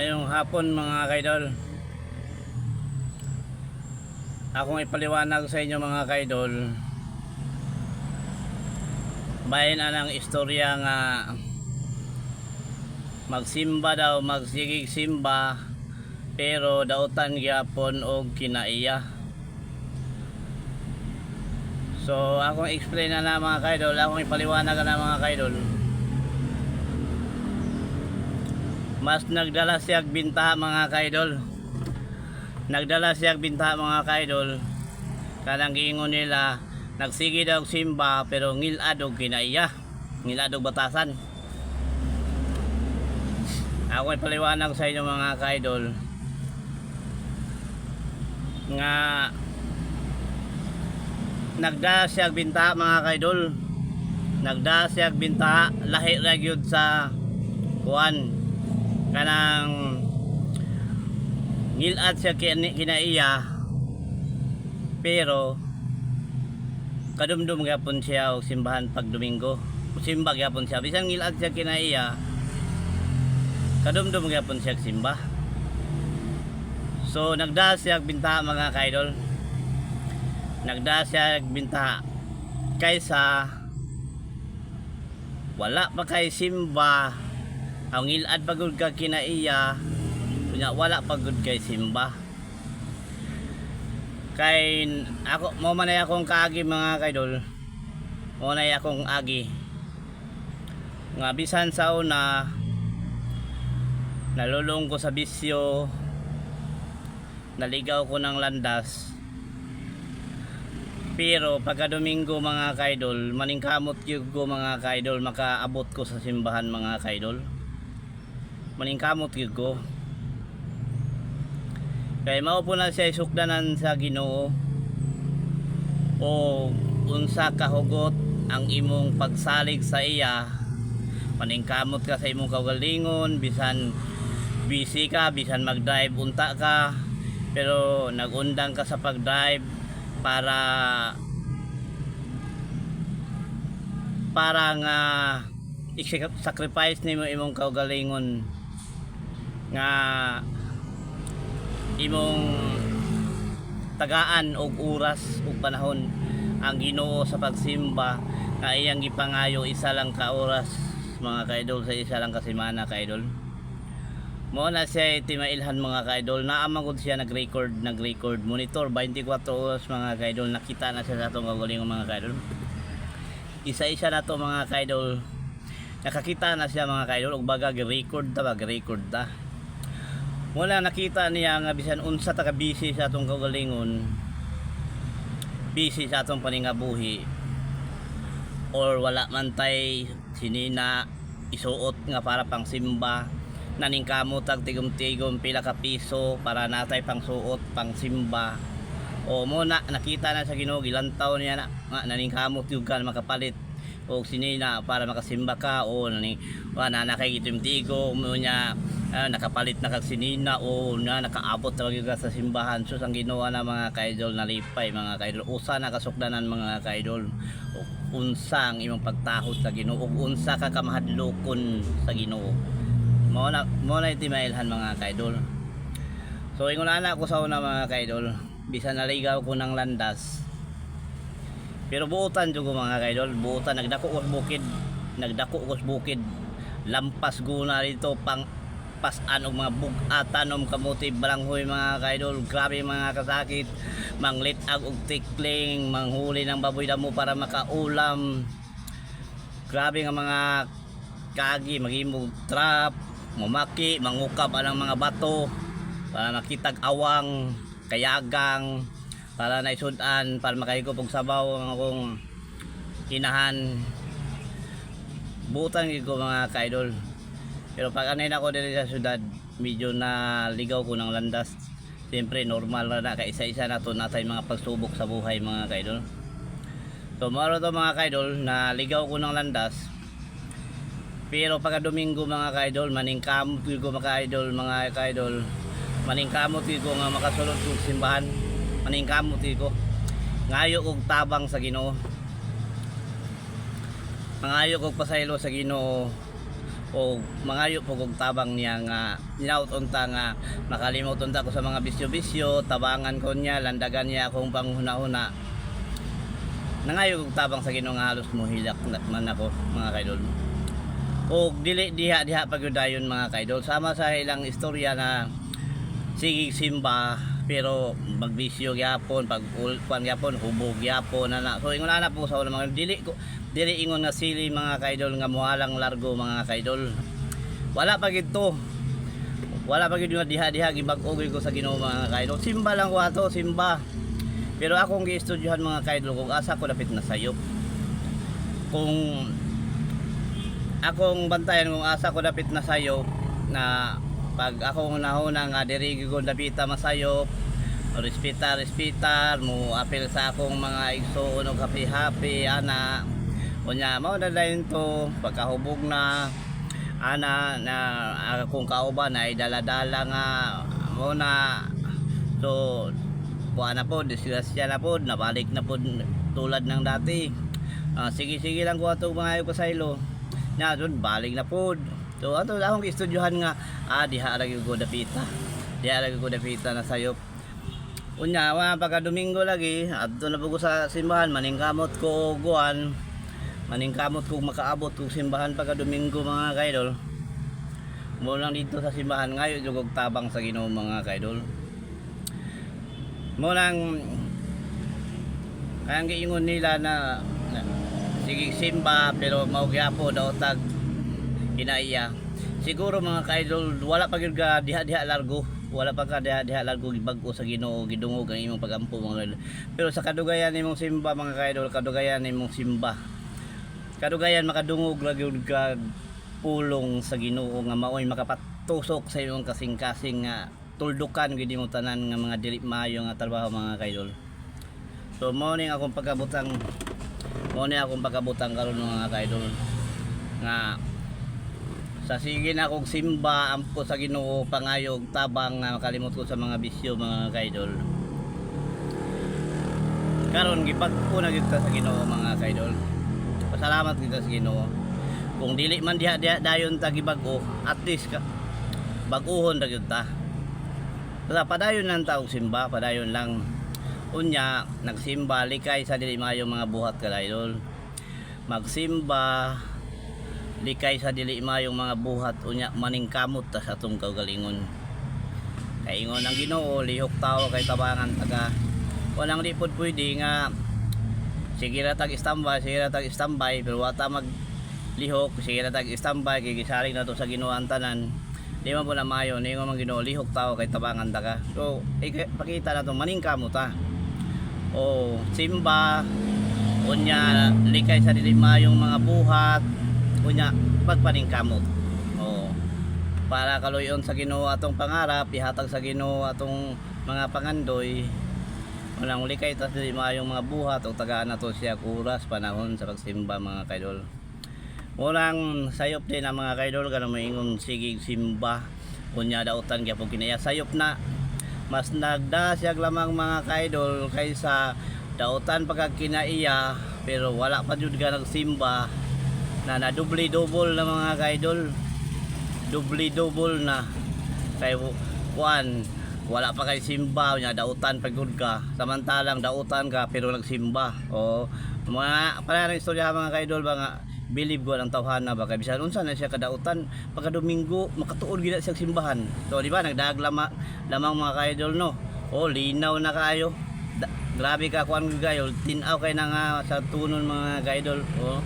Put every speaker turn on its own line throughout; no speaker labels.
Ngayong hapon mga kaidol, akong ipaliwanag sa inyo mga kaidol. Bayan anang istorya nga magsimba daw, magsigig simba, pero dautan gyapon og kinaiya. So akong explain na mga kaidol, akong ipaliwanag na mga kaidol. Mas nagdala siyag binta mga kaidol. Nagdala siyag binta mga kaidol. Kanang giingon nila, nagsigi daw simba pero ngilad og kinaiya, ngilad og batasan. Ako ipaliwanag sa inyo mga kaidol nga nagdala siyag binta mga kaidol. Nagdala siyag binta, lahi ra gyud sa kuan, kanang ngilad siya kinaiya, pero kadumdum gyapon siya og simbahan pag Domingo. Simba gyapon siya bisan ngilad siya kinaiya, kadumdum gyapon siya simba. So nagda siya binta mga kaidol, nagda siya binta kaysa wala pa kay simba. Ang ngilad pagod ka kinaiya, kunya wala pagod kay simba. Kay ako mo manay akong kaagi mga kaidol, mo manay akong agi nga bisan sa una nalulong ko sa bisyo, naligaw ko ng landas, pero pagka Domingo mga kaidol, maningkamot gyud ko mga kaidol, makaabot ko sa simbahan mga kaidol, maningkamot gyud ko. Kay mao po na siya sukdanan sa Ginoo, o unsa kahugot ang imong pagsalig sa iya, maningkamot ka sa imong kaugalingon, bisan busy ka, bisan mag-drive unta ka, pero nagundang ka sa pag-drive para nga i-sacrifice nimo imong kaugalingon nga imong tagaan og oras og panahon ang Ginoo sa pagsimba, nga iyang gipangayo isa lang ka oras mga kaidol, sa isa lang ka semana kaidol. Mo na siya timailhan mga kaidol, naamagod siya nag-record monitor 24 oras mga kaidol. Nakita na siya sa atong kaugalingon mga kaidol, isa-isa na to mga kaidol, nakakita na siya mga kaidol, og baga gi-record ta. Wala nakita niya nga bisan unsa ta ka busy sa atong kaugalingon, busy sa atong paningabuhi, or wala man tay sinina isuot nga para pang simba, naningkamot tag tigom-tigom pila ka piso para natay pang suot pang simba. O mo na nakita na sa Ginoo, gilantaw niya na nga naningkamot yung kan makapalit o sinina para makasimba ka, o na nakay gitim-tigo mo niya, nakapalit na kag sinina o na nakaabot talaga sa simbahan. So ang ginawa na mga kaidol, nalipay mga kaidol, usa na kasukdanan mga kaidol, unsa ang imong pagtahod sa Ginoo, ug unsa ka kamahadlokon sa Ginoo. Mo na timailhan mga kaidol. So ingon ana ko sa una mga kaidol, bisan naligaw ko ng landas, pero buutan jud ko mga kaidol, buutan, nagdako ko bukid, lampas guna dito pang pasan og mga bugatan og kamuti balanghoy mga kaidol. Grabe mga kasakit, manglitag og tikling, manghuli ng baboy damo para makaulam. Grabe nga mga kagi, maghimog trap, mamaki, mangukab anang mga bato para makitag awang, kayagang, para naisudan, para makahigop og sabaw ang akong inahan. Butan ko mga kaidol. Pero pag anay na ako dito sa syudad, medyo naligaw ko ng landas. Siyempre normal na kay isa-isa na to natay mga pagsubok sa buhay mga kaidol. So maro to mga kaidol, naligaw ko ng landas, pero pagka Domingo mga kaidol, maningkamot ko mga kaidol, maningkamot ko nga makasulod kong simbahan, maningkamot ko ngayo kog tabang sa Ginoo, mangayo kog pasaylo sa Ginoo, o mangayo po kog tabang niya nga ninaut unta nga makalimot unta ko sa mga bisyo-bisyo, tabangan ko niya, landagan niya akong panghuna-huna. Nangayo kog tabang sa Ginoo nga halos mohilak man ako mga kaidol. O dili diha pagyudayon mga kaidol, sama sa ilang istorya na sige simba pero magbisyo gyapon, pag ulpan gyapon, hubog gyapon na. So ingon ana po sa ulo mga dili ingon nga sili mga kaidol nga muhalang largo mga kaidol. Wala pa gid to. Wala pa gid nga diha gibag-og ko sa Ginoo mga kaidol. Simba lang ko ato, simba. Pero akong giistudyohan mga kaidol kung asa ko dapit na sayop. Kung akong bantayan kung asa ko dapit na sayop na pag akong nahuna nga diri ko dapita masayop, respetar mo apil sa akong mga igsoon og happy ana. Unya mao na dayon to pagkahubog na ana na akong kauban ay dala-dala nga mo na so buwan na po disgrasya na po nabalik na po tulad ng dati. Sige lang ko ato mga pasaylo na doon balik na po. So ato akong istudyohan nga diha lagi ko dapita na sayop. Unya wa pagka Domingo lagi adto na po ko sa simbahan maningkamot ko guan. Maningkamot kung makaabot kung simbahan pagka Domingo mga kaidol. Mo lang dito sa simbahan ngayon jugog tabang sa Ginoo mga kaidol. Mo lang kayang giingon nila na sige simba pero mao gyapon daw tag inaiya. Siguro mga kaidol wala pa gyud ka diha largo. Wala pa ka diha largo gibag-o sa Ginoo gidungog ang imong pagampo mga kaidol. Pero sa kadugayan nimong simba mga kaidol, kadugayan nimong simba. Kadugayan makadungog ra gyud ka pulong sa Ginoo nga maoy makapatusok sa imong kasing-kasing nga tuldukan gyud mo tanan nga mga dili maayo nga trabaho mga kaidol. So mao ni akong pagkabutang karon mga kaidol nga sa sige na akong simba ampo sa Ginoo pangayog tabang nga makalimot ko sa mga bisyo mga kaidol. Karon gipagpo na gyud ta sa Ginoo mga kaidol. Pasalamat kita sa Ginoo. Kung dili man diha dayon ta gibag-o, at least bag-ohon ra gyud ta. Sa padayon lang ta og simba, padayon lang. Unya nagsimba likay sa dili maayo mga buhat ka idol. Magsimba likay sa dili maayo mga buhat unya maningkamot ta sa atong kaugalingon. Kay ingon ang Ginoo lihok tawo kay tabangan taga. Walang lipod pwede nga sige ra tag standby pero wata mag lihok sige ra tag standby kay gisalig na to sa Ginoo ang tanan. Di man po na maayo ni nga man Ginoo lihok tawo kay tabangan taga. So pakita na to maningkamot ta. O simba unya likay sa dili maayong mga buhat unya pagpaningkamot. O para kaluyon sa Ginoo atong pangarap ihatag sa Ginoo atong mga pangandoy. Walang likay tas dili maayong mga buhat o tagaan na to siya oras panahon sa pagsimba mga kaidol. Walang sayop din ang mga kaidol kanang moingon sige simba unya dautan gyapon kinaya sayop na mas nagdasyag lamang mga kaidol kaysa dautan pagka kinaiya pero wala pa jud ka nagsimba na dubli-double na mga kaidol. Dubli-double na kay kuan wala pa kay simba nya dautan pagud ka samantalang dautan ka pero nagsimba. O mga para ng istorya mga kaidol ba nga believe ko ang tawhana ba kay bisan unsa na siya kadautan pagka Domingo makatuod gid siya simbahan. So di ba nagdaag lamang mga kaidol no. O linaw na kayo. Grabe ka kuan gayo tinaw kay na nga sa tunon mga kaidol. O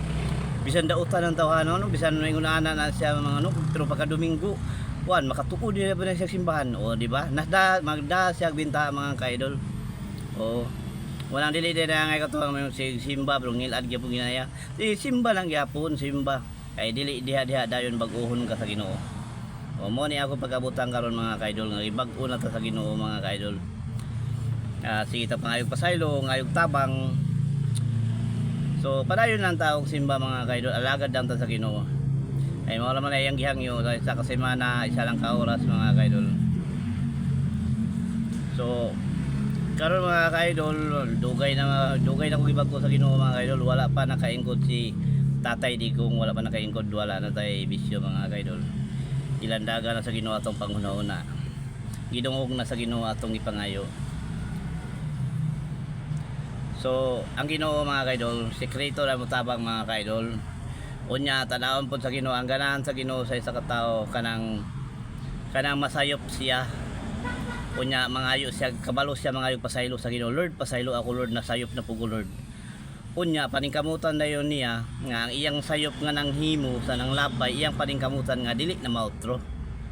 bisan dautan ang tawhana no bisan may ana na siya mga no pero pagka Domingo kuan makatuod din ba siya simbahan. O di ba magda siya binta mga kaidol. O walang dili din na ngay katuwang may simba pero ngilad gyapon ginaya. Simba lang gyapon simba. Kay dili diha dayon bag-ohon ka sa Ginoo. O mo ni ako pagabutang karon mga kaidol nga ibag-o na ta sa Ginoo mga kaidol. Sige ta pangayog pasaylo, ngayog tabang. So padayon lang ta og simba mga kaidol, alagad lang ta sa Ginoo. Ay mao man ay ang gihangyo sa kasemana isa lang ka oras mga kaidol. So karon mga kaidol dugay na ko gibag ko sa Ginoo mga kaidol wala pa nakaingkod si tatay di kung wala pa nakaingkod wala na tay bisyo mga kaidol. Ilandaga na sa Ginoo atong panghuna-una, gidungog na sa Ginoo atong ipangayo. So ang Ginoo mga kaidol, sekreto na mutabang mga kaidol. Unya tanawon pod sa Ginoo, ang ganahan sa Ginoo sa isa ka tawo kanang masayop siya. Unya mangayo siya, kabalo siya mangayo pasaylo sa Ginoo. Lord, pasaylo ako Lord, nasayop na pugo Lord. Unya paningkamutan dayon niya nga ang iyang sayop nga nang himo sa nang labay, iyang paningkamutan nga dili na mautro.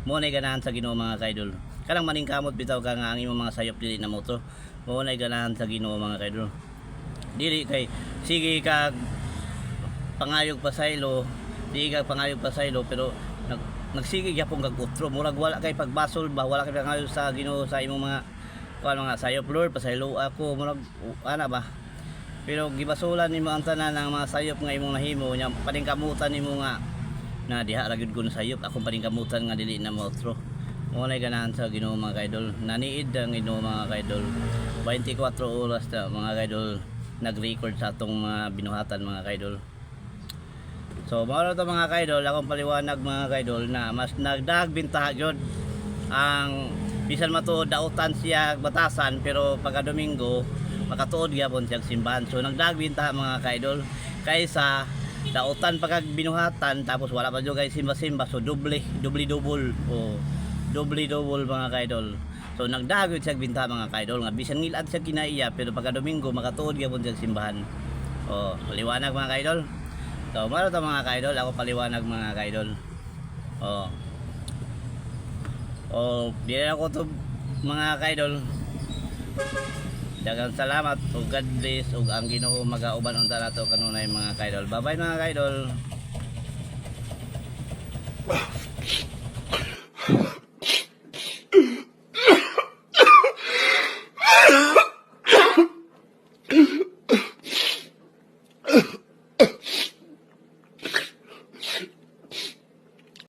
Mo nay ganahan sa Ginoo mga kaidol. Kanang maningkamot bitaw ka nga ang imong mga sayop dili na mautro. Mo nay ganahan sa Ginoo mga kaidol. Dili kay sige ka pangayog pasaylo, di ka pangayog pasaylo pero nagsige gyapon kag utro, murag wala kay pagbasol ba, wala kay pangayog sa Ginoo sa imong mga sayop. Lord, pasaylo ako, murag ana ba. Pero gibasulan nimo ang tanan ng mga sayop nga imong nahimo nya, paningkamutan nimo nga na diha ra gyud ko sayop, akong paningkamutan nga dili na mautro. Mo nay ganahan sa Ginoo mga kaidol. Naniid ang Ginoo mga kaidol. 24 oras ta mga kaidol nag-record sa atong mga binuhatan mga kaidol. So mao to mga kaidol, akong paliwanag mga kaidol na mas nagdagbintaha gyud ang bisan matuod dautan siya batasan, pero pagka Domingo makatuod gyapon siya simbahan. So nagdagbintaha mga kaidol kaysa dautan pagka binuhatan tapos wala pa jud kay simba-simba. So double o double mga kaidol. So nagdagyod siya bintaha mga kaidol nga bisan ngilad siya kinaiya, pero pagka Domingo makatuod gyapon siya simbahan. O paliwanag mga kaidol. So maro ta mga kaidol, ako paliwanag mga kaidol. Di ako to mga kaidol. Daghang salamat ug God bless ug ang Ginoo magauban unta nato kanunay mga kaidol. Bye bye mga kaidol.